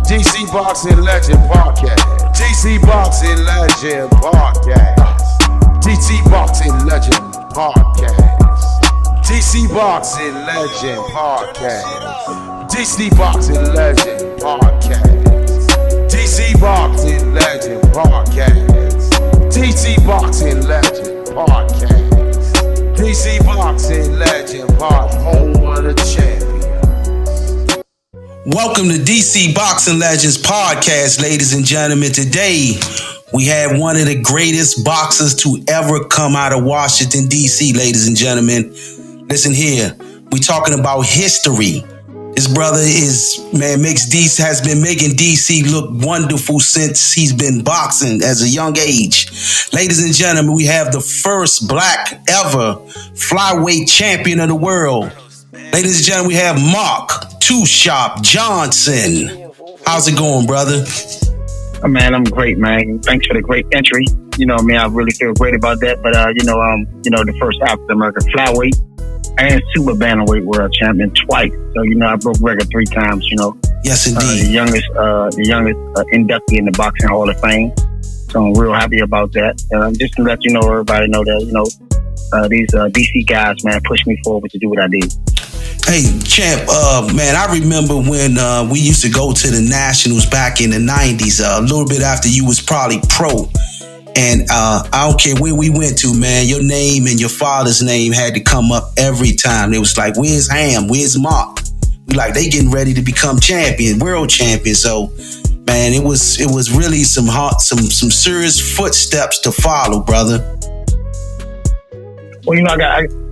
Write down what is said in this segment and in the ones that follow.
DC Boxing Legend Podcast. DC Boxing Legend Podcast. DC Boxing Legend Podcast. DC Boxing Legend Podcast. DC Boxing Legend Podcast. DC Boxing Legend Podcast. DC Boxing Legend Podcast. DC Boxing Legend Podcast. Home of the champions. Welcome to DC Boxing Legends Podcast, ladies and gentlemen. Today, we have one of the greatest boxers to ever come out of Washington, D.C., ladies and gentlemen. Listen here, we talking about history. His brother has been making D.C. look wonderful since he's been boxing as a young age. Ladies and gentlemen, we have the first black ever flyweight champion of the world. Ladies and gentlemen, we have Mark Two Shop Johnson. How's it going, brother? Oh, man, I'm great, man. Thanks for the great entry. You know, man, I really feel great about that. But the first African American flyweight and super bantamweight world champion twice. So, I broke record 3 times. Yes, indeed. The youngest inductee in the Boxing Hall of Fame. So I'm real happy about that. Just to let everybody know that these DC guys, man, pushed me forward to do what I did. Hey, champ, man, I remember when we used to go to the Nationals back in the 90s, a little bit after you was probably pro. And I don't care where we went to, man, your name and your father's name had to come up every time. It was like, where's Ham? Where's Mark? We like, they getting ready to become world champion. So, man, it was really some serious footsteps to follow, brother. Well,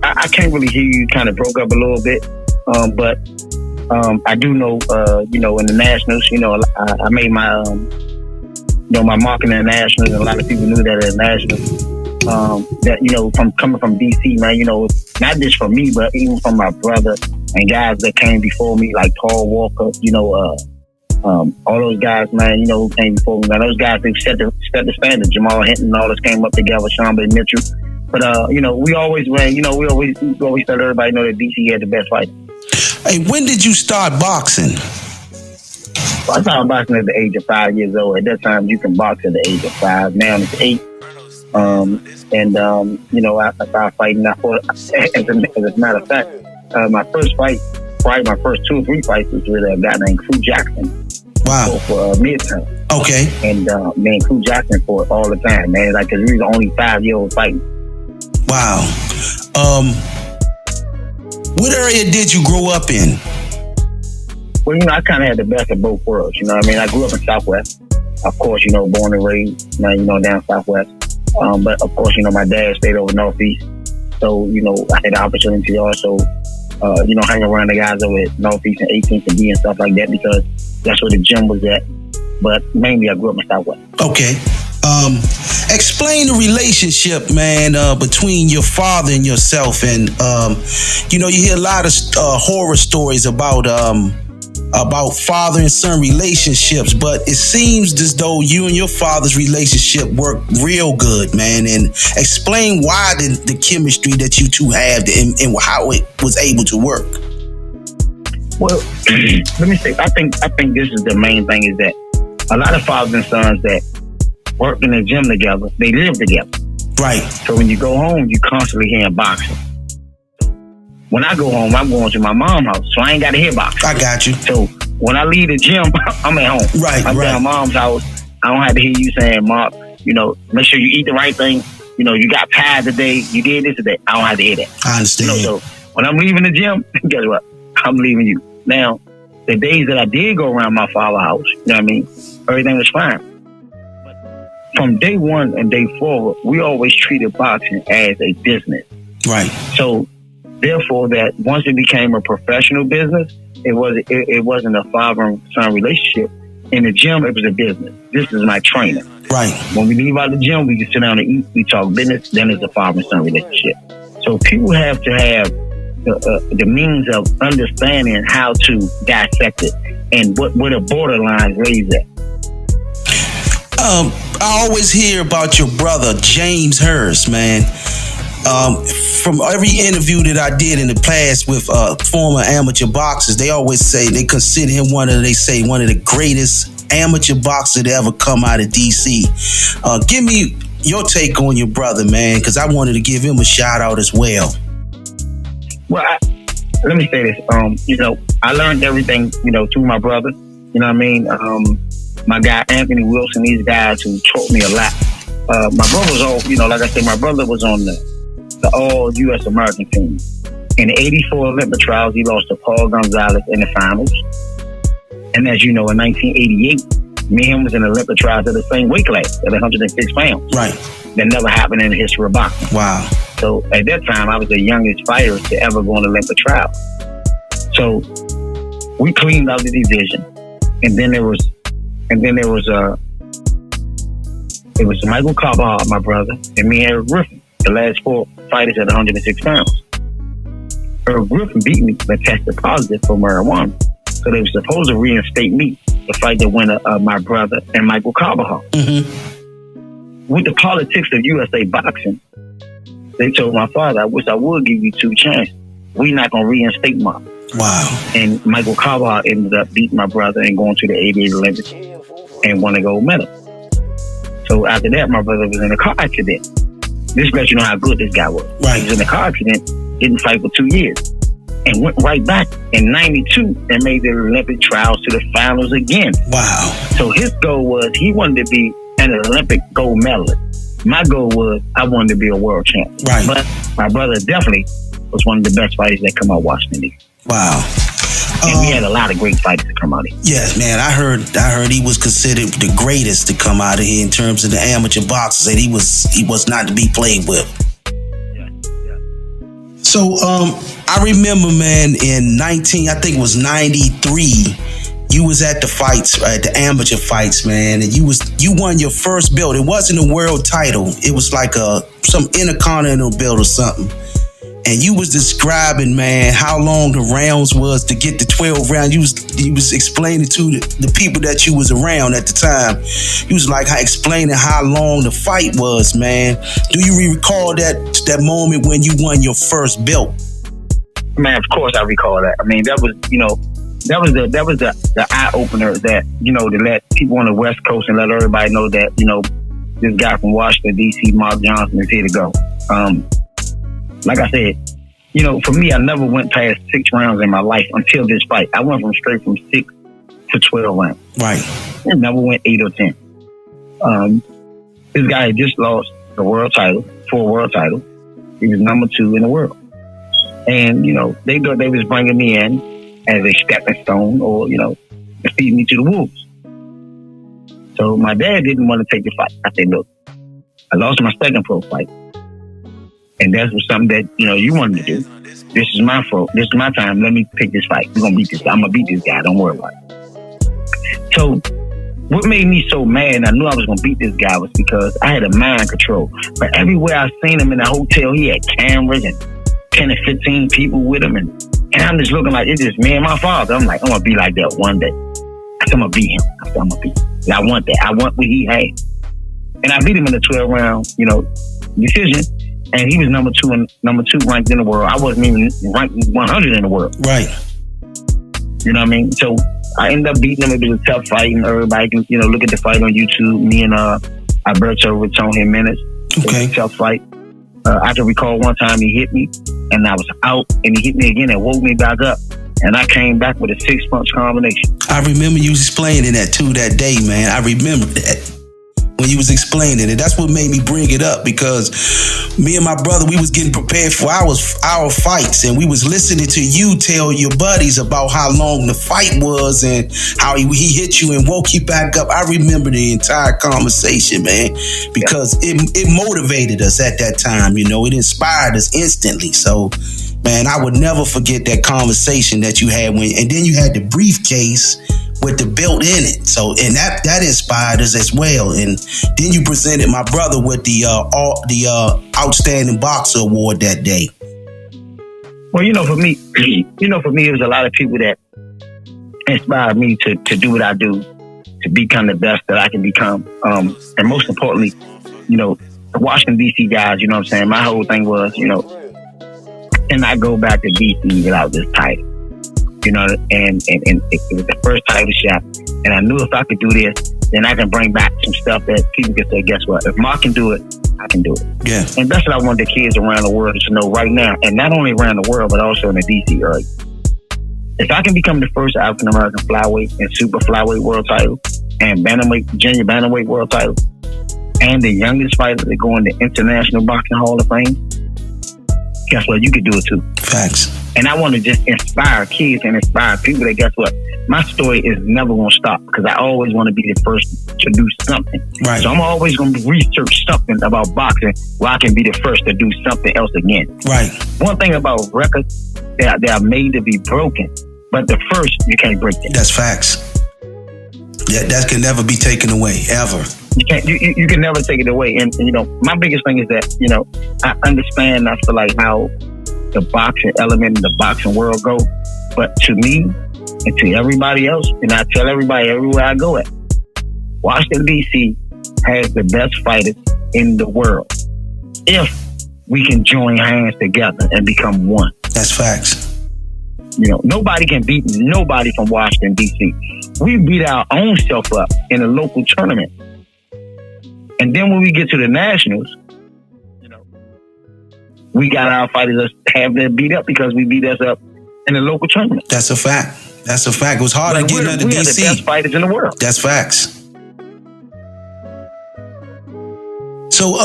I can't really hear you. Kind of broke up a little bit. But I do know, in the Nationals, I made my, my mark in the Nationals, and a lot of people knew that at the Nationals. That, from coming from DC, man, not just from me, but even from my brother and guys that came before me, like Paul Walker, all those guys, man, who came before me. Man, those guys, they set the standard. Jamal Hinton and all this came up together, Sean B. Mitchell. But, we always ran, we always let everybody know that DC had the best fight. Hey, when did you start boxing? Well, I started boxing at the age of 5 years old. At that time, you can box at the age of 5. Now it's 8. I started fighting. As a matter of fact, my first fight, probably my first 2 or 3 fights, was with a guy named Crew Jackson. Wow. For Midtown. Okay. And man, Crew Jackson fought all the time, man. Like, cause we was only 5-year-old fighting. Wow. What area did you grow up in? Well, I kind of had the best of both worlds. I grew up in Southwest. Of course, born and raised, down Southwest. But of course, my dad stayed over Northeast. So, I had the opportunity to also, hang around the guys over at Northeast and 18th and D and stuff like that, because that's where the gym was at. But mainly I grew up in Southwest. Okay. Explain the relationship, man, between your father and yourself. And, you hear a lot of horror stories about father and son relationships, but it seems as though you and your father's relationship worked real good, man. And explain why the chemistry that you two have and how it was able to work. Well, let me say, I think this is the main thing, is that a lot of fathers and sons that work in the gym together, they live together. Right. So when you go home, you constantly hearing boxing. When I go home, I'm going to my mom's house, so I ain't got to hear boxing. I got you. So when I leave the gym, I'm at home. Right, I'm at my mom's house. I don't have to hear you saying, Mark, make sure you eat the right thing. You got pie today. You did this today. I don't have to hear that. I understand. So when I'm leaving the gym, guess what? I'm leaving you. Now, the days that I did go around my father's house, everything was fine. From day one and day forward, we always treated boxing as a business. Right. So, therefore, that once it became a professional business, it wasn't a father and son relationship. In the gym, it was a business. This is my trainer. Right. When we leave out the gym, we can sit down and eat. We talk business. Then it's a father and son relationship. So people have to have the means of understanding how to dissect it and what a borderline lays at. I always hear about your brother, James Hurst, man. From every interview that I did in the past with former amateur boxers, they always say they consider him one of the greatest amateur boxers to ever come out of DC. Give me your take on your brother, man, because I wanted to give him a shout out as well. Well, let me say this. I learned everything, through my brother. You know what I mean? My guy Anthony Wilson, these guys who taught me a lot. My brother was all, like I said, my brother was on the all U.S. American team. In the 84 Olympic trials, he lost to Paul Gonzalez in the finals. And as you know, in 1988, me and him was in the Olympic trials at the same weight class, at 106 pounds. Right. That never happened in the history of boxing. Wow. So at that time, I was the youngest fighter to ever go on the Olympic trial. So we cleaned out the division. And then there was Michael Carvajal, my brother, and me and Eric Griffin, the last 4 fighters at 106 pounds. Eric Griffin beat me, but tested positive for marijuana. So they were supposed to reinstate me, the fight that went my brother and Michael Carvajal. Mm-hmm. With the politics of USA boxing, they told my father, I wish I would give you 2 chances. We're not going to reinstate Mom. Wow. And Michael Carvajal ended up beating my brother and going to the 88 Olympics and won a gold medal. So after that, my brother was in a car accident. This lets you know how good this guy was. Right. He was in a car accident, didn't fight for 2 years, and went right back in 92 and made the Olympic trials to the finals again. Wow. So his goal was he wanted to be an Olympic gold medalist. My goal was I wanted to be a world champion. Right. But my brother definitely was one of the best fighters that come out of Washington, D.C. Wow. And we had a lot of great fighters that come out of here. Yes, man. I heard he was considered the greatest to come out of here in terms of the amateur boxers, and he was not to be played with. Yeah. So I remember, man, in 93, you was at the fights, at the amateur fights, man, and you won your first belt. It wasn't a world title. It was like some intercontinental belt or something. And you was describing, man, how long the rounds was to get the 12 rounds. You was explaining to the people that you was around at the time. You was like explaining how long the fight was, man. Do you recall that moment when you won your first belt? Man, of course I recall that. I mean, that was the eye opener that, to let people on the West Coast and let everybody know that, this guy from Washington, D.C., Mark Johnson, is here to go. Like I said, for me, I never went past 6 rounds in my life until this fight. I went straight from 6 to 12 rounds. Right. I never went 8 or 10. This guy had just lost the world title, 4 world titles. He was number 2 in the world. And, they thought they was bringing me in as a stepping stone or, feeding me to the wolves. So my dad didn't want to take the fight. I said, look, I lost my second pro fight. And that was something that, you wanted to do. This is my fault. This is my time. Let me pick this fight. We're going to beat this guy. I'm going to beat this guy. Don't worry about it. So what made me so mad, and I knew I was going to beat this guy, was because I had a mind control. But everywhere I seen him in the hotel, he had cameras and 10 or 15 people with him. And I'm just looking like it's just me and my father. I'm like, I'm going to be like that one day. I said, I'm going to beat him. I said, I'm going to beat him. And I want that. I want what he had. And I beat him in the 12 round, decision. And he was number two ranked in the world. I wasn't even ranked 100 in the world. Right. You know what I mean? So I ended up beating him. It was a tough fight, and everybody can, look at the fight on YouTube. Me and Alberto with Tony Jimenez. Okay. It was a tough fight. I can recall one time he hit me, and I was out, and he hit me again and woke me back up. And I came back with a 6-punch combination. I remember you explaining that too that day, man. I remember that. When you was explaining it, that's what made me bring it up, because me and my brother, we was getting prepared for our fights, and we was listening to you tell your buddies about how long the fight was and how he hit you and woke you back up. I remember the entire conversation, man, because it motivated us at that time. It inspired us instantly. So, man, I would never forget that conversation that you had and then you had the briefcase with the belt in it. So, and that inspired us as well. And then you presented my brother with the Outstanding Boxer Award that day. Well, for me, it was a lot of people that inspired me to do what I do, to become the best that I can become. And most importantly, the Washington D.C. guys, you know what I'm saying? My whole thing was, you know, can I go back to D.C. without this title? You know, and it was the first title shot, and I knew if I could do this, then I can bring back some stuff that people can say, guess what? If Mark can do it, I can do it. Yeah. And that's what I want the kids around the world to know right now, and not only around the world, but also in the D.C. area. If I can become the first African American flyweight and super flyweight world title, and bantamweight, junior bantamweight world title, and the youngest fighter to go in the International Boxing Hall of Fame, guess what? You could do it too. Facts. And I want to just inspire kids and inspire people that, guess what? My story is never going to stop because I always want to be the first to do something. Right. So I'm always going to research something about boxing where I can be the first to do something else again. Right. One thing about records, they are made to be broken, but the first, you can't break them. That's facts. That can never be taken away, ever. You can't. You can never take it away. And you know, my biggest thing is that, you know, I understand. I feel like how the boxing element in the boxing world go, but to me and to everybody else, and I tell everybody everywhere I go at, Washington D.C. has the best fighters in the world. If we can join hands together and become one. That's facts. You know, nobody can beat nobody from Washington D.C. We beat our own self up in a local tournament. And then when we get to the nationals, you know, we got our fighters have them beat up because we beat us up in the local tournament. That's a fact. That's a fact. It was hard to get under we DC. Are the best fighters in the world. That's facts. So,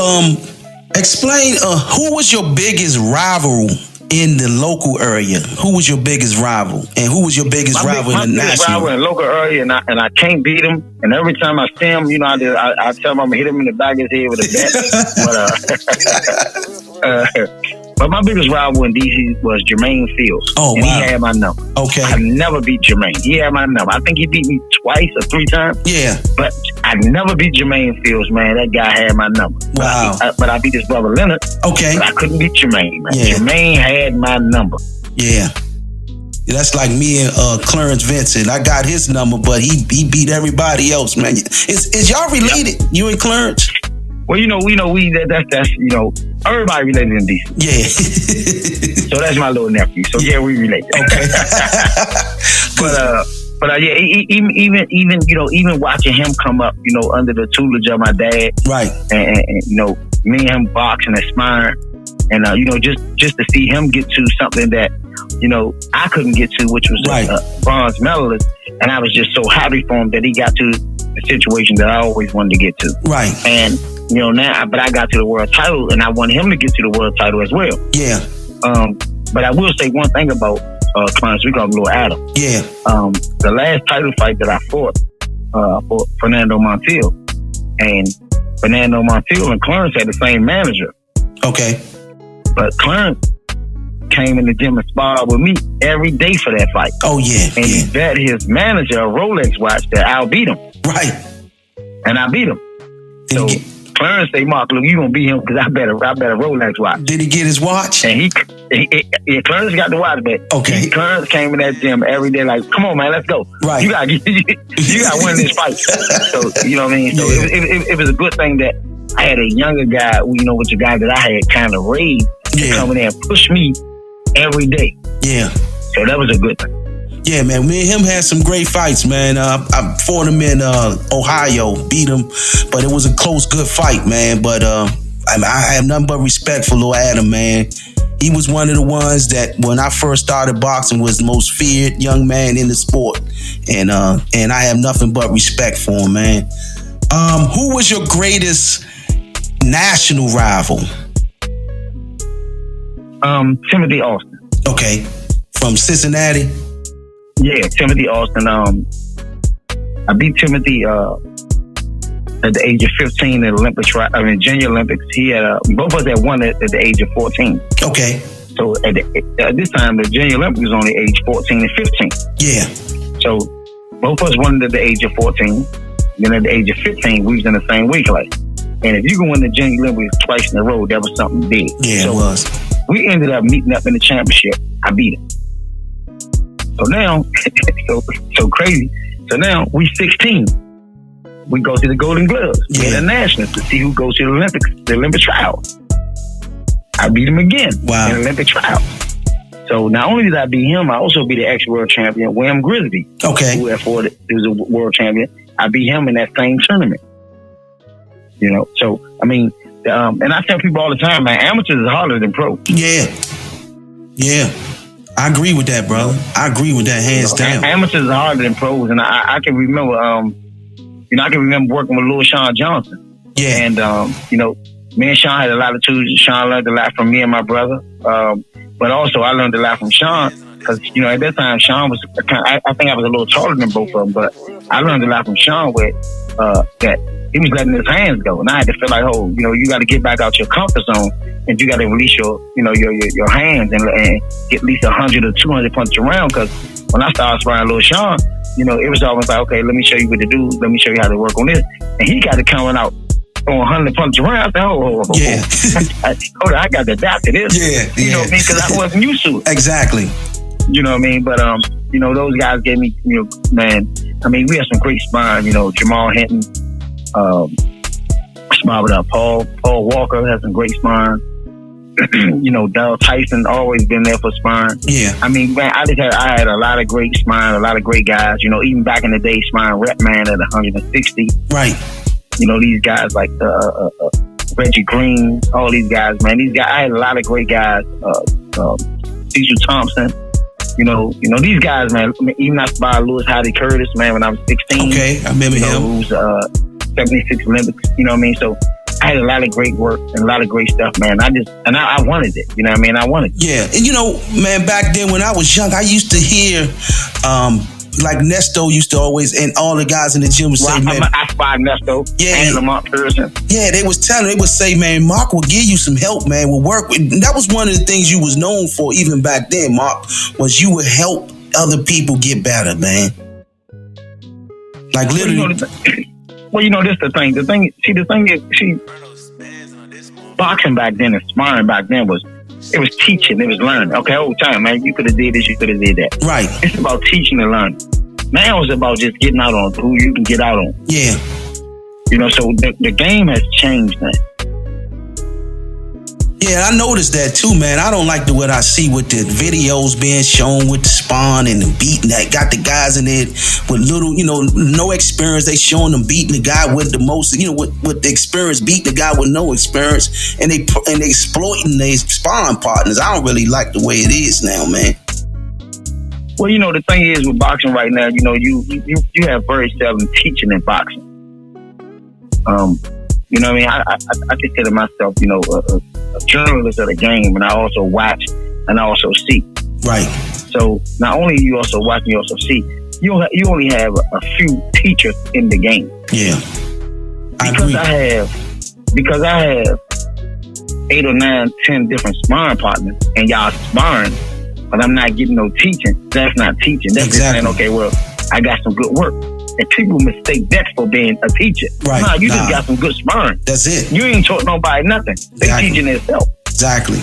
explain who was your biggest rival in the local area? Who was your biggest rival, and who was your biggest rival in the national? Rival in the local area, and I can't beat him. And every time I see him, you know, I tell him I'm gonna hit him in the back of his head with a bat. But my biggest rival in DC was Jermaine Fields. Oh, and wow. He had my number. Okay. I never beat Jermaine. He had my number. I think he beat me twice or three times. Yeah. But I never beat Jermaine Fields, man. That guy had my number. Wow. But I beat his brother Leonard. Okay. But I couldn't beat Jermaine, man. Yeah. Jermaine had my number. Yeah. That's like me and Clarence Vincent. I got his number, but he beat everybody else, man. Is y'all related? Yep. You and Clarence? Well, that's you know, everybody related in DC. Yeah. So that's my little nephew. So yeah, we related. Okay. but yeah, even watching him come up, you know, under the tutelage of my dad, right? And you know, me and him box and aspire, and you know, just to see him get to something that, you know, I couldn't get to, which was right. a bronze medalist, and I was just so happy for him that he got to the situation that I always wanted to get to. Right. And you know, but I got to the world title, and I want him to get to the world title as well. Yeah. But I will say one thing about Clarence. We call him Little Adam. Yeah. The last title fight that I fought for Fernando Montiel, and Fernando Montiel and Clarence had the same manager. Okay. But Clarence came in the gym and sparred with me every day for that fight. Oh yeah. And he bet his manager a Rolex watch that I'll beat him. Right. And I beat him. So Clarence say, Mark, look, you gonna beat him because I bet a Rolex watch. Did he get his watch? And he Clarence got the watch, but okay. Clarence came in that gym every day like, come on, man, let's go. Right. You gotta win this fight. So you know what I mean. So it was a good thing that I had a younger guy, you know, with the guy that I had kind of raised, to come in there and push me every day. Yeah. So that was a good thing. Yeah, man. Me and him had some great fights, man. I fought him in Ohio, beat him, but it was a close, good fight, man. But I have nothing but respect for Lil Adam, man. He was one of the ones that, when I first started boxing, was the most feared young man in the sport, and I have nothing but respect for him, man. Who was your greatest national rival? Timothy Austin. Okay, from Cincinnati. Yeah, Timothy Austin. I beat Timothy at the age of 15 at Junior Olympics. He had both of us had won at the age of 14. Okay. So at this time, the Junior Olympics was only age 14 and 15. Yeah. So both of us won at the age of 14. Then at the age of 15, we was in the same weight class. And if you can win the Junior Olympics twice in a row, that was something big. Yeah, so it was. We ended up meeting up in the championship. I beat him. So now, so crazy. So now we 16. we go to the Golden Gloves, the Nationals, to see who goes to the Olympic trials. I beat him again in the Olympic trials. So not only did I beat him, I also beat the ex-world champion, William Grisby, who was a world champion. I beat him in that same tournament. You know, so, I mean, and I tell people all the time, man, amateurs is harder than pros. Yeah. I agree with that, brother. I agree with that, hands down. Amateurs are harder than pros, and I can remember, I can remember working with Lil Sean Johnson. Yeah. And, me and Sean had a lot of tools. Sean learned a lot from me and my brother. But also I learned a lot from Sean because, at that time, Sean was, I think I was a little taller than both of them, but I learned a lot from Sean with that he was letting his hands go. And I had to feel like, you got to get back out your comfort zone and you got to release your hands and get at least 100 or 200 punches around. Because when I started sparring Lil Sean, it was almost like, okay, let me show you what to do. Let me show you how to work on this. And he got it coming out on 100 punches around. I said, I got to adapt to this. You know what I mean? Because I wasn't used to it. Exactly. You know what I mean? But, those guys gave me, man, I mean, we had some great sparring, Jamal Hinton, sparred with Paul Walker had some great sparring. Darryl Tyson always been there for sparring. Yeah. I mean, man, I had a lot of great sparring, a lot of great guys, even back in the day, sparring Rep Man at 160. Right. These guys like Reggie Green, all these guys, man. I had a lot of great guys. Cecil Thompson, these guys, man. Even I sparred Louis Howdy Curtis, man, when I was 16. Okay, I remember him. Who's 76 Olympics. You know what I mean? So I had a lot of great work and a lot of great stuff, man. I wanted it. You know what I mean? I wanted it. Yeah, and man, back then when I was young, I used to hear. Like Nesto used to always, and all the guys in the gym would say, man. I sparred Nesto and Lamont Pearson. Yeah, they would say, man, Mark will give you some help, man, will work with. And that was one of the things you was known for even back then, Mark, was you would help other people get better, man. Like literally. This the thing. The thing is, boxing back then and sparring back then was teaching, it was learning. Okay, whole time, man, you could have did this, you could have did that. Right. It's about teaching and learning. Now it's about just getting out on who you can get out on. Yeah. So the game has changed now. Yeah, I noticed that too, man. I don't like what I see with the videos being shown with the spawn and the beating that got the guys in it with little, no experience. They showing them beating the guy with the most, with the experience, beating the guy with no experience, and they exploiting their sparring partners. I don't really like the way it is now, man. Well, the thing is with boxing right now, you have very seldom teaching in boxing. You know what I mean? I consider myself, a journalist of the game, and I also watch and I also see. Right. So not only you also watch, you also see. You only have a few teachers in the game. Yeah. Because I have 8 or 9, 10 different sparring partners, and y'all sparring, but I'm not getting no teaching. That's not teaching. That's just saying, okay, well, I got some good work. And people mistake that for being a teacher. Right. Nah, you just got some good sparring. That's it. You ain't taught nobody nothing. They teaching themselves. Exactly.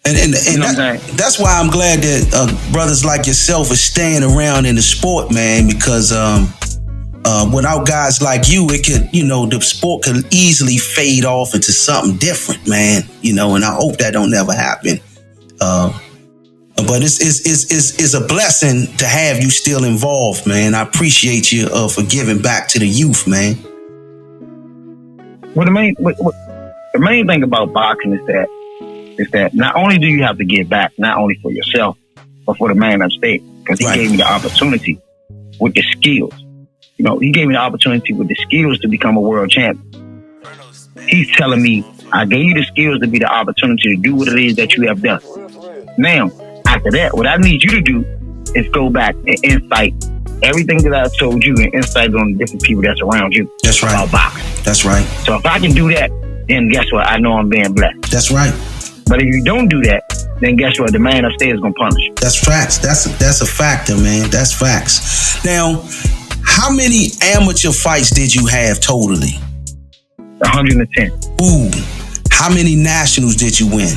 And that's why I'm glad that brothers like yourself are staying around in the sport, man, because without guys like you, it could, the sport could easily fade off into something different, man. And I hope that don't never happen. But it's a blessing to have you still involved, man. I appreciate you for giving back to the youth, man. Well, the main thing about boxing is that not only do you have to give back, not only for yourself, but for the man upstate, because he gave me the opportunity with the skills. He gave me the opportunity with the skills to become a world champion. He's telling me, I gave you the skills to be the opportunity to do what it is that you have done. Now, after that, what I need you to do is go back and insight everything that I told you and insight on the different people that's around you. That's right. About boxing. That's right. So if I can do that, then guess what? I know I'm being blessed. That's right. But if you don't do that, then guess what? The man upstairs is going to punish you. That's facts. That's a factor, man. That's facts. Now, how many amateur fights did you have totally? 110. Ooh. How many nationals did you win?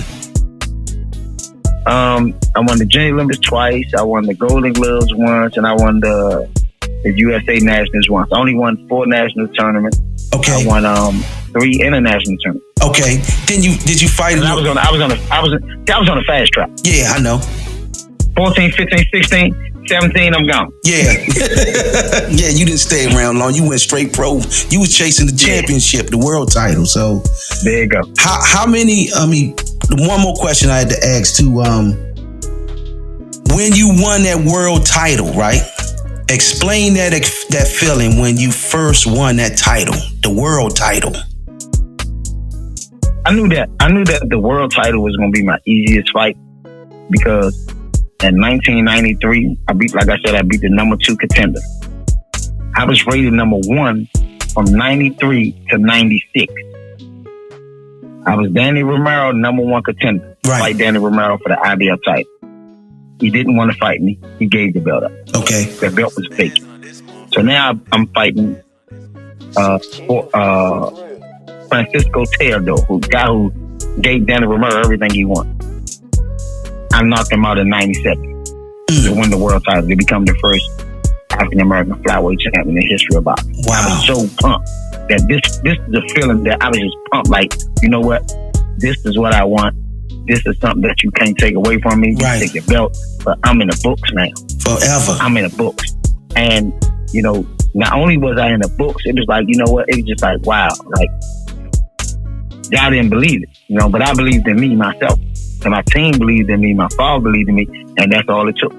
I won the Junior Olympics twice. I won the Golden Gloves once, and I won the the USA Nationals once. I only won 4 national tournaments. Okay. I won 3 international tournaments. Okay. Did you fight? I was on a fast track. Yeah, I know. 14, 15, 16, 17, I'm gone. Yeah. Yeah, you didn't stay around long. You went straight pro. You was chasing the championship, the world title. So there you go. How many, one more question I had to ask too. When you won that world title, right? Explain that feeling when you first won that title, the world title. I knew that the world title was going to be my easiest fight because in 1993, I beat the number 2 contender. I was rated number 1 from 93 to 96. I was Danny Romero, number 1 contender. Right. Fight Danny Romero for the IBF title. He didn't want to fight me. He gave the belt up. Okay. The belt was vacant. So now I'm fighting Francisco Teodoro, the guy who gave Danny Romero everything he wanted. I knocked him out in 97 to win the world title, to become the first African-American flyweight champion in the history of boxing. Wow. I was so pumped that this is a feeling that I was just pumped, like, you know what? This is what I want. This is something that you can't take away from me. You right. take the belt, but I'm in the books now. Forever. I'm in the books. And, you know, not only was I in the books, it was like, you know what? It was just like, wow. Like, y'all didn't believe it, you know, but I believed in me, myself. And my team believed in me, my father believed in me, and that's all it took.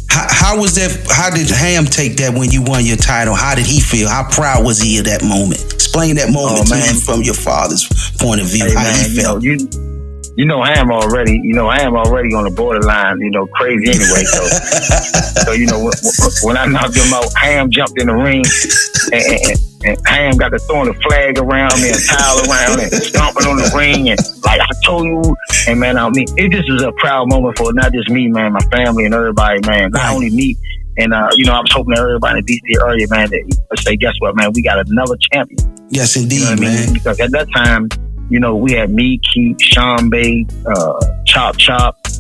How was that? How did Ham take that when you won your title? How did he feel? How proud was he of that moment? Explain that moment to me from your father's point of view. Hey, how man, he felt. You know Ham already on the borderline, you know, crazy anyway. So you know, when I knocked him out, Ham jumped in the ring, and Ham got to throwing a flag around me and towel around and stomping on the ring, and like I told you, and man, I mean, it just was a proud moment for not just me, man, my family and everybody, man. Not only me, and you know, I was hoping that everybody in the DC area, man, that say, guess what, man, we got another champion. Yes, indeed, you know what man. I mean? Because at that time, you know, we had me, Keith, Sean Bay, Chop,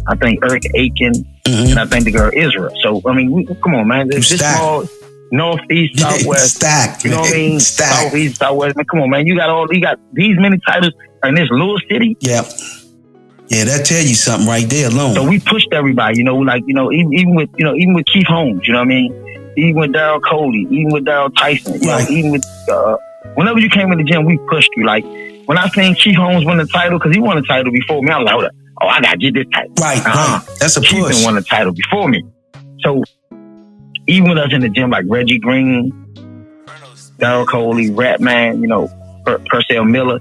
I think Eric Aiken, and I think the girl Israel. So, I mean, come on, man. This small northeast, southwest. Stacked, you know what I mean? Stacked. Southeast, southwest. Man, come on, man. You got these many titles in this little city. Yeah. Yeah, that tell you something right there alone. So we pushed everybody, you know, like, you know, even with Keith Holmes, you know what I mean? Even with Darryl Coley, even with Darryl Tyson, you know, even with, whenever you came in the gym, we pushed you. Like, when I seen Keith Holmes win the title, because he won the title before me, I was like, oh, I got to get this title. Right. That's a Keith push. won the title before me. So, even with us in the gym, like Reggie Green, Darryl Coley, Ratman, you know, Purcell Miller,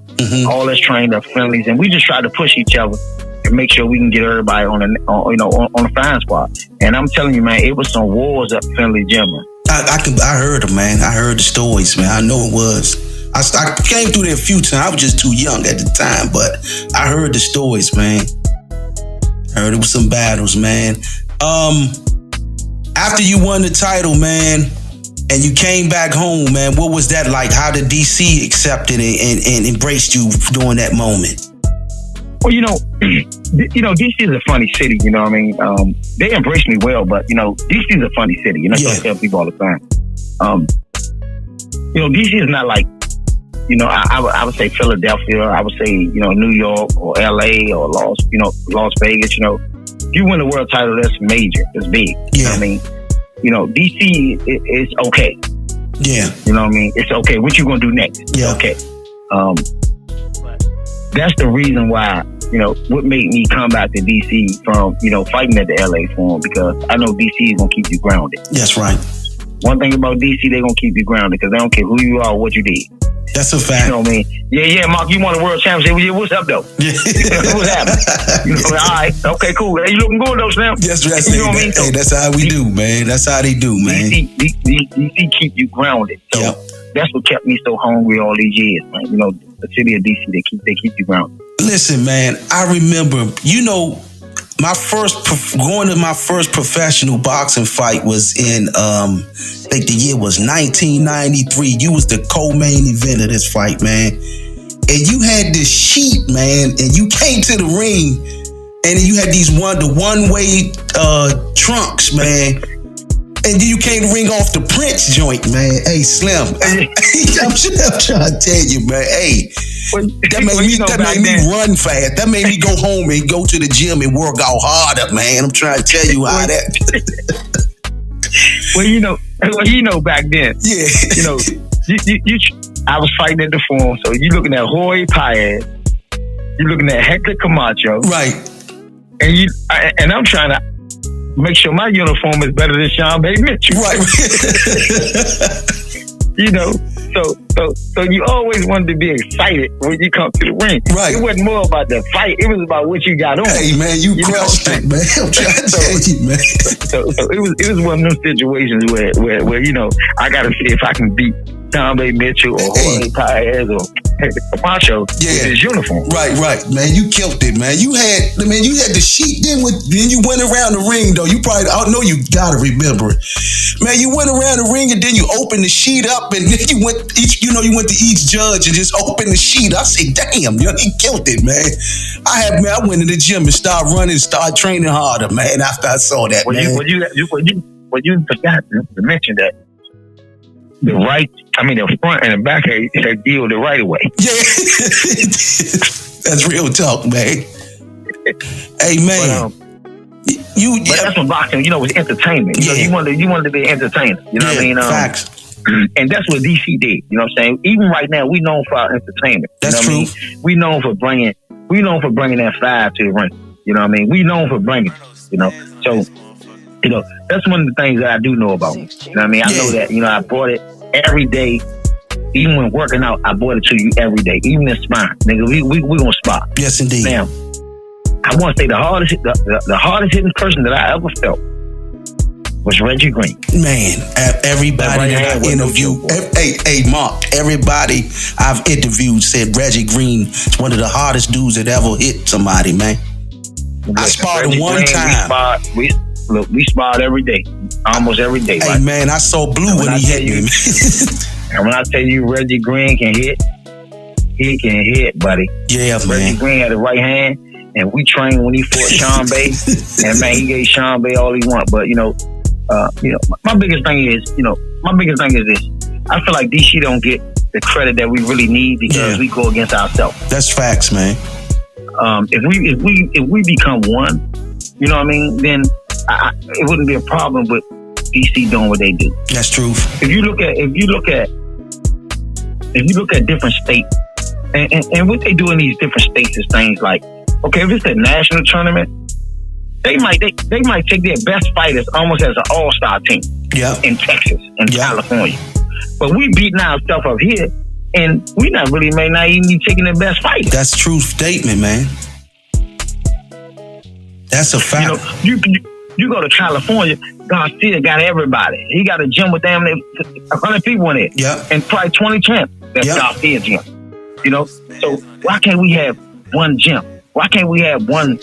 all us trained up friendlies, and we just tried to push each other and make sure we can get everybody on the fine spot. And I'm telling you, man, it was some wars up Friendly Gym. I heard them, man. I heard the stories, man. I know it was. I came through there a few times. I was just too young at the time, but I heard the stories, man. I heard it was some battles, man. After you won the title, man, and you came back home, man, what was that like? How did DC accept it and embraced you during that moment? Well, you know, DC is a funny city. You know what I mean? They embraced me well, but you know, DC is a funny city. You know, I tell people all the time. You know, DC is not like, you know, I would say Philadelphia. I would say, you know, New York or LA or Las Vegas. You know, if you win the world title, that's major. That's big. You know what I mean? You know, DC is okay. Yeah. You know what I mean? It's okay. What you gonna do next? Yeah. Okay. That's the reason why, you know, what made me come back to DC from, you know, fighting at the LA Forum, because I know DC is gonna keep you grounded. That's right. One thing about DC, they're gonna keep you grounded because they don't care who you are or what you did. That's a fact. You know what I mean? Yeah, Mark, you won a world championship. Yeah, what's up, though? Yeah. What's happening? You know, all right, okay, cool. Hey, you looking good, though, Slim? Yes, you know what I mean? Hey, that's how we do, man. That's how they do, man. DC keep you grounded. So that's what kept me so hungry all these years, man. You know, the city of DC, they keep you grounded. Listen, man, I remember, you know, going to my first professional boxing fight was in, I think the year was 1993. You was the co-main event of this fight, man. And you had this sheet, man, and you came to the ring, and you had the one-way trunks, man. And then you came to ring off the Prince joint, man. Hey, Slim. I'm trying to tell you, man. Hey, that made me run fast. That made me go home and go to the gym and work out harder, man. I'm trying to tell you how that. Well, back then, I was fighting at the Forum, so you looking at Jorge Paez, you looking at Hector Camacho, right? And I'm trying to make sure my uniform is better than Sean Bay Mitchell, right? So you always wanted to be excited when you come to the ring, right? It wasn't more about the fight; it was about what you got on. Hey, man, you crushed it, man. I'm trying to tell you, man. So it was one of those situations where I got to see if I can beat Sean Bay Mitchell or Jorge Paez or Camacho with his uniform. Right, man. You killed it, man. You had the sheet. Then you went around the ring though. You probably, I know you gotta remember it, man. You went around the ring and then you opened the sheet up and then you went to each judge and just opened the sheet. I said, damn, he killed it, man. I went to the gym and started running, started training harder, man. After I saw that, man. You forgot to mention that. The front and the back had deal the right away. Yeah. That's real talk, man. Hey, man. But that's what boxing, was entertainment. You wanted to be an entertainer. You know what I mean? Facts. And that's what DC did. You know what I'm saying? Even right now, we known for our entertainment. That's true. We known for bringing that fire to the ring. You know what I mean? We known for bringing it, So, that's one of the things that I do know about me. You know what I mean? I know that, I brought it every day. Even when working out, I brought it to you every day. Even in spine. Nigga, we gonna spot. Yes, indeed. Now, I want to say the hardest hitting person that I ever felt was Reggie Green. Man, everybody that I interviewed, hey, Mark, everybody I've interviewed said Reggie Green is one of the hardest dudes that ever hit somebody, man. I sparred him one time. We sparred every day, almost every day. Hey, right? Man, I saw blue when he hit me. And when I tell you Reggie Green can hit, he can hit, buddy. Yeah, man. Reggie Green had the right hand, and we trained when he fought Sean Bay, and man, he gave Sean Bay all he want. But my biggest thing is this: I feel like DC don't get the credit that we really need because we go against ourselves. That's facts, man. If we become one, you know what I mean? Then it wouldn't be a problem with DC doing what they do. That's true. If you look at different states, and what they do in these different states is things like, okay, if it's a national tournament, they might take their best fighters almost as an all-star team. Yeah. In Texas and California, but we beating ourselves up here, and we may not even be taking the best fighters. That's a true statement, man. That's a fact. You go to California, Garcia got everybody. He got a gym with damn 100 people in it. Yeah. And probably 20 champs. That's Garcia gym. So why can't we have one gym? Why can't we have one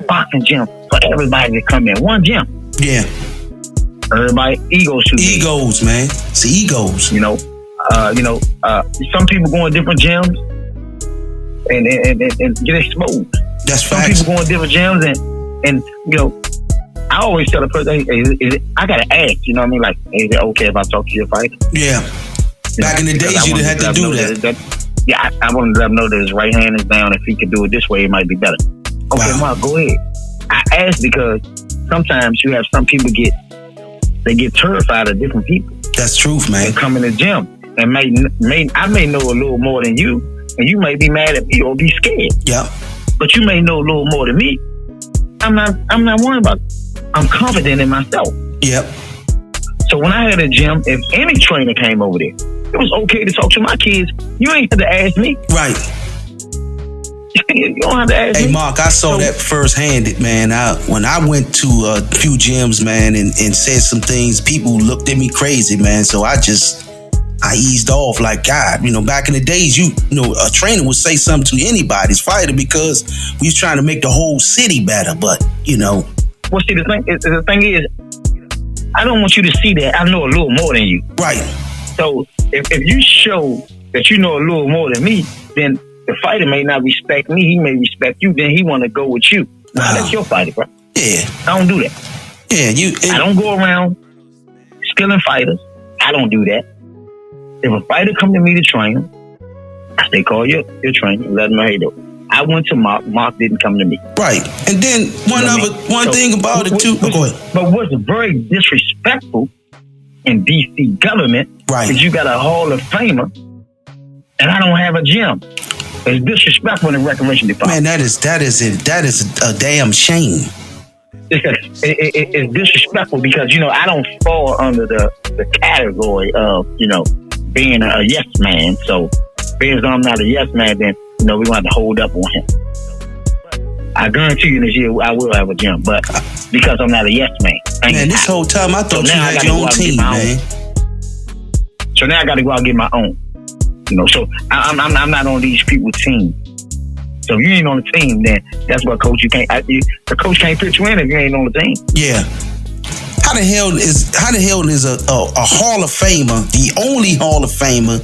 boxing gym for everybody to come in? One gym. Yeah. Everybody egos too big. Egos, man. It's egos. Some people go in different gyms and get exposed. That's Some facts. people go in different gyms and I always tell the person, hey, I gotta ask, you know what I mean? Like, is it okay if I talk to your fighter? Yeah. Back in the days, you didn't have to do that. I wanted to let him know that his right hand is down. If he could do it this way, it might be better. Okay, Mark, go ahead. I asked because sometimes you have some people get terrified of different people. That's truth, man. They come in the gym and I may know a little more than you, and you may be mad at me or be scared. Yeah. But you may know a little more than me. I'm not worried about it. I'm confident in myself. Yep. So when I had a gym, if any trainer came over there, it was okay to talk to my kids. You ain't have to ask me. Right. You don't have to ask me. Hey, Mark, I saw that firsthand, man. When I went to a few gyms, man, and said some things, people looked at me crazy, man. So I eased off like, God, back in the days, a trainer would say something to anybody's fighter because we was trying to make the whole city better. But, Well, see, the thing is, I don't want you to see that I know a little more than you. Right. So if you show that you know a little more than me, then the fighter may not respect me. He may respect you. Then he want to go with you. Nah, that's your fighter, bro. Yeah. I don't do that. Yeah, I don't go around stealing fighters. I don't do that. If a fighter come to me to train him, I say, call your trainer, let him know how you do. I went to Mark. Mark didn't come to me. Right. And then one thing about it too. Go ahead. But what's very disrespectful in DC government is you got a Hall of Famer and I don't have a gym. It's disrespectful in the recreation department. Man, that is a damn shame. It's disrespectful because, I don't fall under the category of, being a yes man. So being as I'm not a yes man, then, we're going to have to hold up on him. I guarantee you this year I will have a gym, but because I'm not a yes man. Man, this whole time I thought you had your own team, man. So now I got to go out and get my own. So I'm not on these people's team. So if you ain't on the team, then that's what coach, the coach can't put you in if you ain't on the team. Yeah. How the hell is a Hall of Famer, the only Hall of Famer,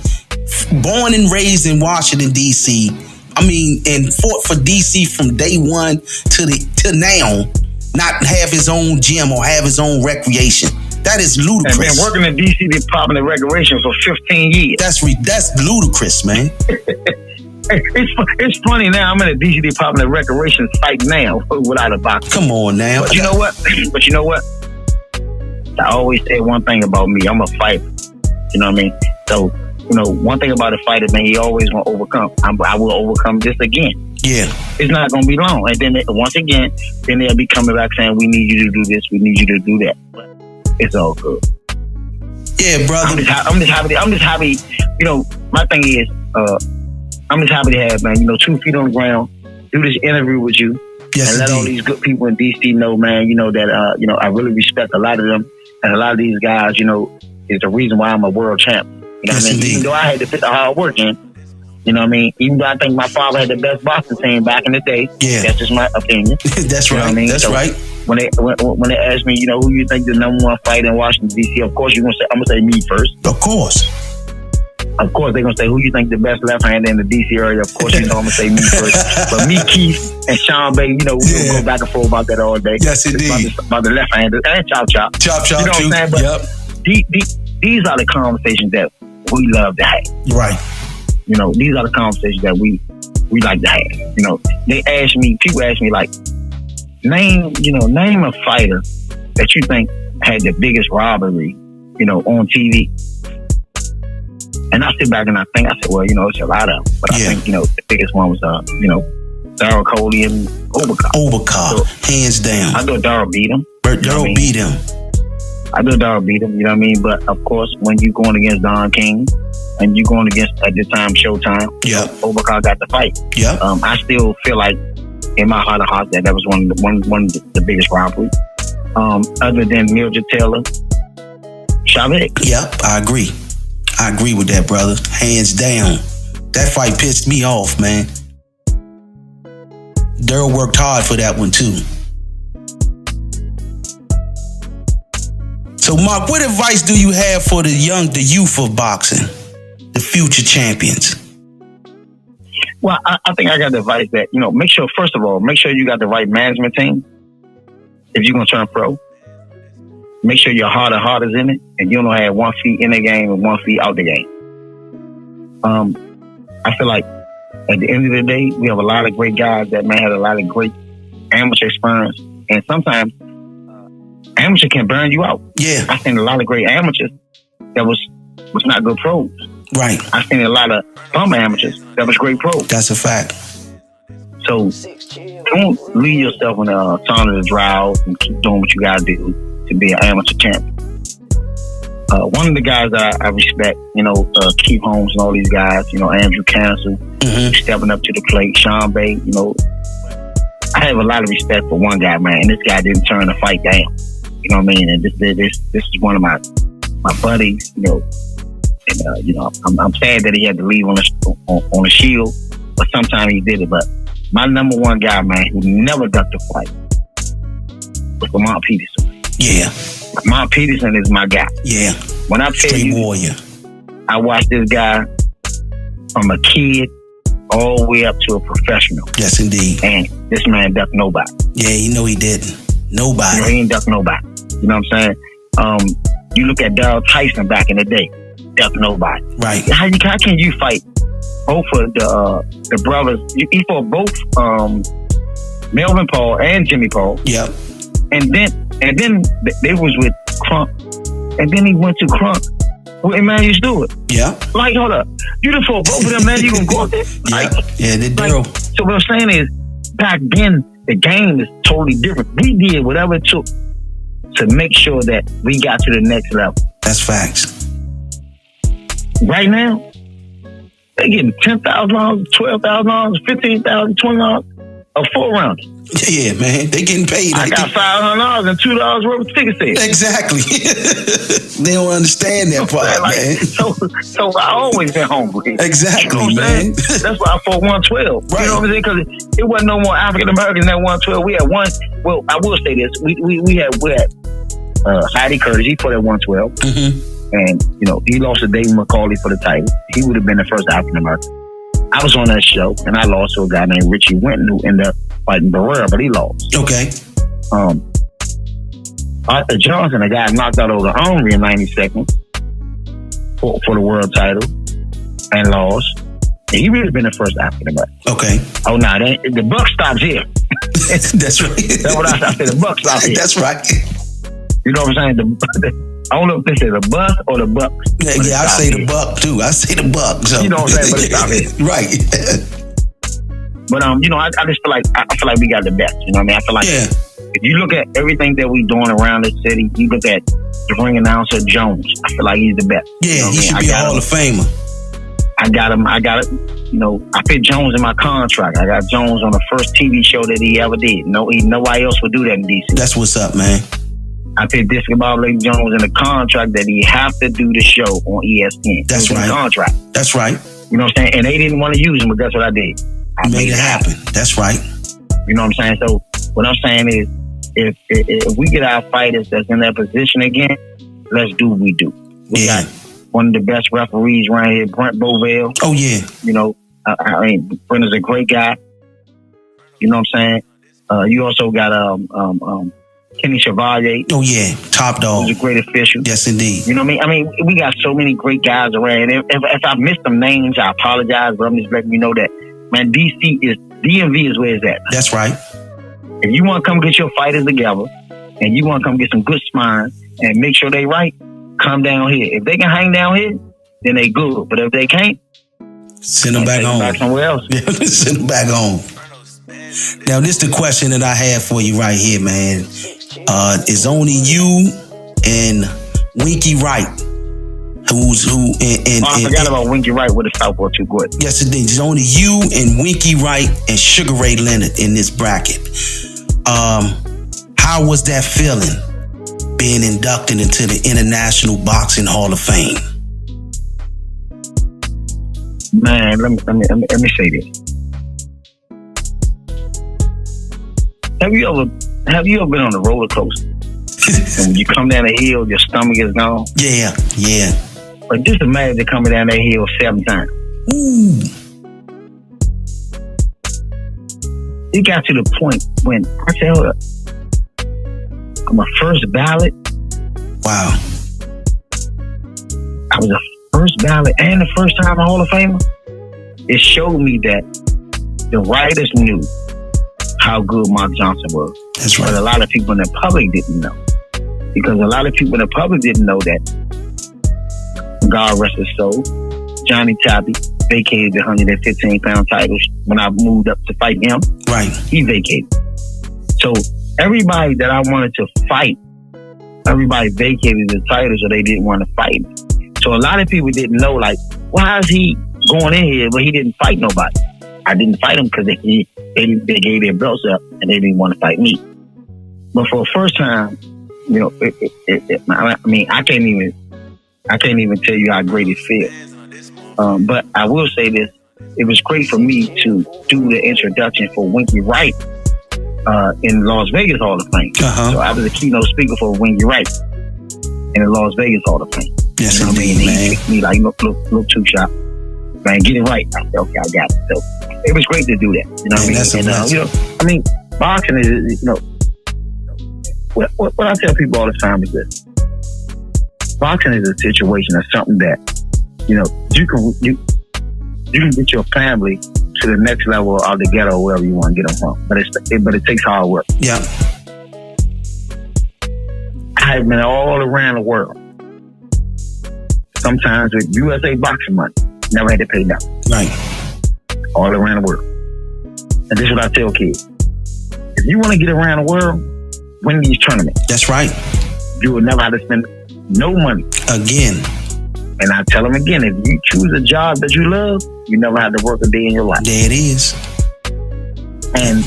born and raised in Washington, D.C., and fought for D.C. from day one to now, not have his own gym or have his own recreation? That is ludicrous. And been working in D.C. Department of Recreation for 15 years. That's ludicrous, man. It's funny now. I'm in the D.C. Department of Recreation fight now without a box. Come on now. But you know what? I always say one thing about me. I'm a fighter. You know what I mean? So, one thing about a fighter, man, he always going to overcome. I will overcome this again. Yeah. It's not going to be long. And then once again, then they'll be coming back saying, we need you to do this, we need you to do that. But it's all good. Yeah, brother. I'm just happy. My thing is, I'm just happy to have, man, 2 feet on the ground, do this interview with you, and let all these good people in DC know, man, that, I really respect a lot of them. And a lot of these guys, is the reason why I'm a world champ. You know what I mean? Even though I had to put the hard work in, you know what I mean? Even though I think my father had the best boxing team back in the day. Yeah. That's just my opinion. That's right. I mean? That's right. When they ask me, who you think the number one fighter in Washington, D.C., of course I'm going to say me first. Of course. Of course, they're going to say, who you think the best left-hander in the D.C. area? Of course, I'm going to say me first. But me, Keith, and Sean Bay, we'll go back and forth about that all day. Yes, indeed. About the left-hander and chop. Chop, you know what I'm saying? But these are the conversations that we love to have. Right. These are the conversations that we like to have. People ask me, like, name a fighter that you think had the biggest rivalry, on TV. And I sit back and I think, well, it's a lot of them. But I think, the biggest one was, Darryl Coley and Overcar, so, hands down. I thought Darryl beat him. Darryl beat him. I thought Darryl beat him, you know what I mean? But, of course, when you going against Don King and you going against, at the time, Showtime, Overcar got the fight. Yeah. I still feel like, in my heart of hearts, that was one of the biggest rivalries. Other than Mildred Taylor, Chavez. Yeah, I agree with that, brother. Hands down. That fight pissed me off, man. Darryl worked hard for that one, too. So, Mark, what advice do you have for the youth of boxing, the future champions? Well, I think I got the advice that, first of all, make sure you got the right management team if you're going to turn pro. Make sure your heart is in it, and you don't have 1 feet in the game and 1 feet out the game. I feel like at the end of the day, we have a lot of great guys that had a lot of great amateur experience, and sometimes amateur can burn you out. Yeah, I've seen a lot of great amateurs that was not good pros. Right. I've seen a lot of bum amateurs that was great pros. That's a fact. So don't leave yourself in a tunnel of drought and keep doing what you gotta do to be an amateur champion. One of the guys I respect, Keith Holmes and all these guys, Andrew Cancel, stepping up to the plate, Sean Bay, I have a lot of respect for one guy, man, and this guy didn't turn the fight down. You know what I mean? And this is one of my buddies, and I'm sad that he had to leave on the shield, but sometimes he did it. But my number one guy, man, who never ducked a fight was Lamont Peterson. Yeah. Lamont Peterson is my guy. Yeah. When I tell you, warrior. I watched this guy from a kid all the way up to a professional. Yes, indeed. And this man ducked nobody. Yeah, he didn't. Nobody. He ain't ducked nobody. You know what I'm saying? You look at Darryl Tyson back in the day. Death nobody. Right. How can you fight both of the brothers? He fought both Melvin Paul and Jimmy Paul. Yep. And then they was with Crunk. And then he went to Crunk with Emmanuel Stewart. Yeah. Like, hold up. You done fought both of them, man. You gonna go up there? Yeah, they do. So what I'm saying is, back then, the game is totally different. We did whatever it took to make sure that we got to the next level. That's facts. Right now, they getting $10,000, $12,000, $15,000, $20 a 4-round. Yeah, man, they getting paid. I got $500 and $2 worth of ticket sales. Exactly. They don't understand that part, man. So I always been hungry. Exactly, you know man. That's why I fought 112. Right. You know what I'm saying? Because it wasn't no more African Americans at 112. We had one. Well, I will say this: we had Heidi Curtis. He fought at 112, and he lost to David McCauley for the title. He would have been the first African American. I was on that show, and I lost to a guy named Richie Winton, who ended up fighting Barrera, but he lost. Okay. Arthur Johnson, a guy knocked out over Henry in 90 seconds for the world title and lost. And he really been the first African American. Okay. Oh, no, the buck stops here. That's right. That's what I said. The buck stops here. That's right. You know what I'm saying? I don't know if this is a bus or the buck. Yeah, I say the buck too. I say the buck. So. You know what I'm saying? But it's out here. Right. But I just feel like we got the best. You know what I mean? I feel like if you look at everything that we doing around the city, you look at the ring announcer Jones. I feel like he's the best. Yeah, he should be a Hall of Famer. I got him. I put Jones in my contract. I got Jones on the first TV show that he ever did. Nobody else would do that in DC. That's what's up, man. I put Disc Bob Lake Jones in the contract that he have to do the show on ESPN. That's right. Contract. That's right. You know what I'm saying? And they didn't want to use him, but that's what I did. I made it happen. That's right. You know what I'm saying? So what I'm saying is, if we get our fighters that's in that position again, let's do what we do. We got one of the best referees around here, Brent Bovell. Oh yeah. I mean, Brent is a great guy. You know what I'm saying? You also got Kenny Chevalier. Oh yeah, top dog. He's a great official. Yes, indeed. You know what I mean? I mean, we got so many great guys around. If I missed some names, I apologize, but I'm just letting you know that, man, DMV is where it's at. That's right. If you want to come get your fighters together and you want to come get some good spine and make sure they right, come down here. If they can hang down here, then they good. But if they can't, send them back home. Back somewhere else. Send them back home. Now, this is the question that I have for you right here, man. It's only you and Winky Wright. I forgot about Winky Wright with the Southpaw too good. Yes, it is. It's only you and Winky Wright and Sugar Ray Leonard in this bracket. How was that feeling being inducted into the International Boxing Hall of Fame? Man, let me say this. Have you ever been on a roller coaster? And when you come down the hill, your stomach is gone? Yeah. But just imagine coming down that hill 7 times. Ooh. It got to the point when I said, hold up, I'm a first ballot. Wow. I was a first ballot and the first time a Hall of Famer. It showed me that the writers knew how good Mark Johnson was. That's right. But a lot of people in the public didn't know. Because a lot of people in the public didn't know that, God rest his soul, Johnny Toppy vacated the 115-pound titles when I moved up to fight him. Right. He vacated. So everybody that I wanted to fight, everybody vacated the titles or they didn't want to fight. So a lot of people didn't know, like, why is he going in here but he didn't fight nobody? I didn't fight him because they gave their belts up and they didn't want to fight me. But for the first time, I mean, I can't even tell you how great it feels. But I will say this: it was great for me to do the introduction for Winky Wright in Las Vegas Hall of Fame. Uh-huh. So I was a keynote speaker for Winky Wright in the Las Vegas Hall of Fame. Yes, you know what I mean? man. He picked me like, look, too sharp. Man, get it right. I said, okay, I got it. So it was great to do that. You know what I mean? That's and, I mean, boxing is, what I tell people all the time is this: boxing is a situation or something that you can get your family to the next level of the ghetto, or wherever you want to get them from. But it takes hard work. Yeah. I've been all around the world. Sometimes with USA boxing money, never had to pay nothing. Right. All around the world. And this is what I tell kids: if you want to get around the world, win these tournaments. That's right. You will never have to spend no money. Again. And I tell them again, if you choose a job that you love, you never have to work a day in your life. There it is. And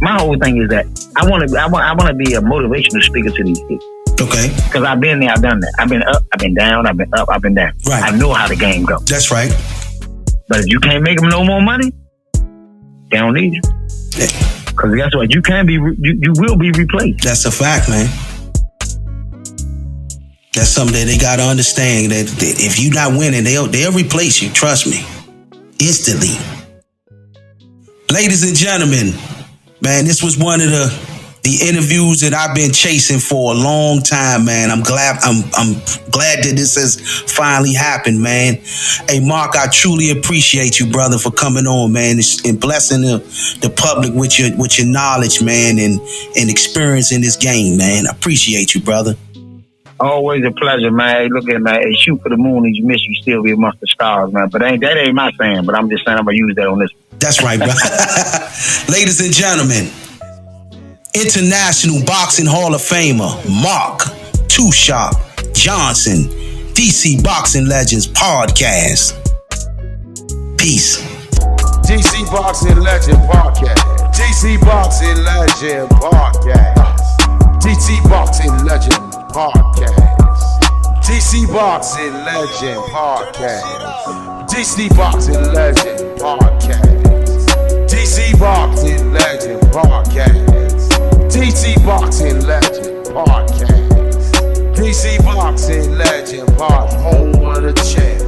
my whole thing is that I want to be a motivational speaker to these kids. Okay. Because I've been there, I've done that. I've been up, I've been down, I've been up, I've been down. Right. I know how the game goes. That's right. But if you can't make them no more money, they don't need you. Because guess what? You will be replaced. That's a fact, man. That's something that they gotta understand. That if you're not winning, they'll replace you. Trust me, instantly. Ladies and gentlemen, man, this was one of the interviews that I've been chasing for a long time, man. I'm glad that this has finally happened, man. Hey, Mark, I truly appreciate you, brother, for coming on, man, and blessing the public with your knowledge, man, and experience in this game, man. I appreciate you, brother. Always a pleasure, man. Hey, look at man. Hey, shoot for the moon and you miss, you still be amongst the stars, man. But that ain't my saying, but I'm just saying I'm going to use that on this. That's right, bro. Ladies and gentlemen, International Boxing Hall of Famer, Mark Two Shot Johnson, DC Boxing Legends Podcast. Peace. DC Boxing Legend Podcast. DC Boxing Legend Podcast. DC Boxing Legend Podcast. DC Boxing Legend Podcast. DC Boxing Legend Podcast. DC Boxing Legend Podcast. DC Boxing Legend Podcast. DC Boxing Legend Podcast. Home of the champ.